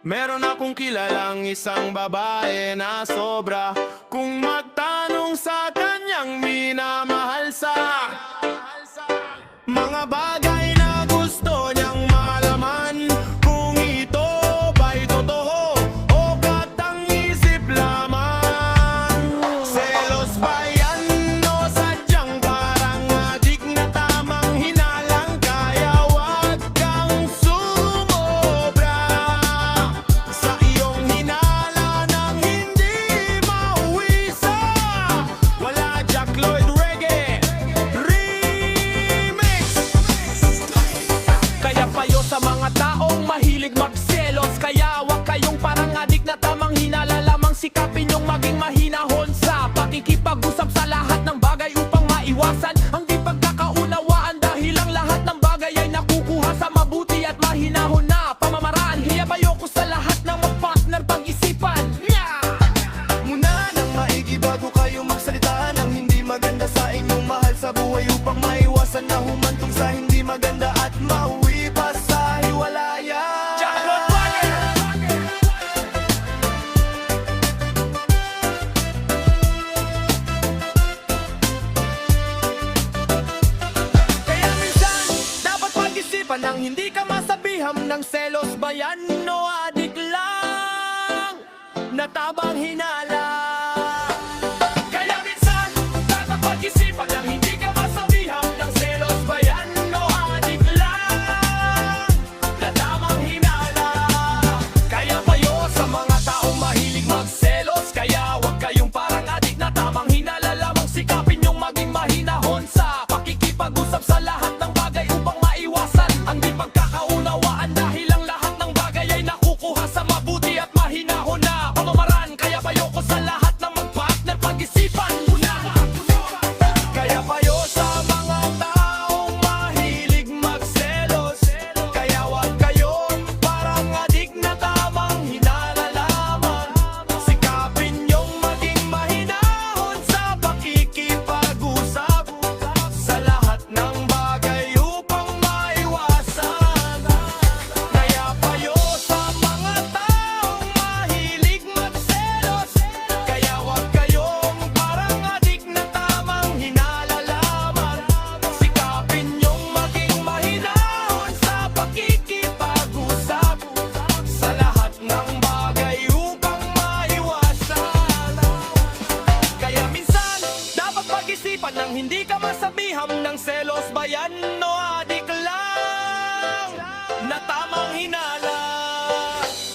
Meron akong kilalang isang babae na sobra. Kung magtanong sa kanyang minamahal sa mga bagay na gusto niyang malaman, kung ito ba'y totoo o katang-isip lamang. Selos ba yan o sadyang parang adik na tamang hinalang? Kaya wag kang sumobra sa iyong hinala nang hindi mauwi sa Wala Jack Lloyd Reggae Remix. Kaya payo sa mga taong mahilig magselos, kaya wag kayong parang adik na tamang hinala lamang. Sikapin yung maging mahinahon sa pakikipag-usap sa lahat ng bagay upang maiwasan ang di pagkakaunawaan, dahil ang lahat ng bagay ay nakukuha sa mabuti at mahinahon na pamamaraan. Kaya payo ko sa lahat ng mag-partner pag-isipan Muna nang maigi bago kayo magsalita ng hindi maganda sa inyong mahal sa buhay, upang maiwasan na humantong sa hindi maganda at mauwi pa sa hiwalayan. Kaya minsan, dapat pag-isipan nang hindi ka masabiham ng selos ba yan o adik lang na tabang hinala. Kaya minsan, dapat pag-isipan nang hindi ka masabiham ng selos ba yan o adik lang na tabang hinala. Kaya payo sa mga taong mahilig magselos, kaya wag kayong parang adik na tamang hinala lamang. Sikapin yung maging mahinahon sa pakikipag-usap sa lahat ng bagay upang maiwasan ang di pagkakaunawaan, dahil ang lahat ng bagay ay nakukuha sa mabuti at mahinahon na pamamaraan. Kaya payo ko sa lahat ng mag-partner pag-isipan muna. Kaya payo sa mga taong mahilig magselos, kaya wag kayong parang adik na tamang hinala lamang. Sikapin yung maging mahinahon sa pakikipag-usap sa lahat ng bagay upang maiwasan. Kaya payo sa mga taong mahilig magselos, kaya wag kayong parang adik na tamang hinala lamang. Sikapin yung maging mahinahon sa pakikipag-usap sa lahat ng bagay upang maiwasan. Kaya minsan, dapat pag-isipan nang hindi ka masabiham ng selos ba yan o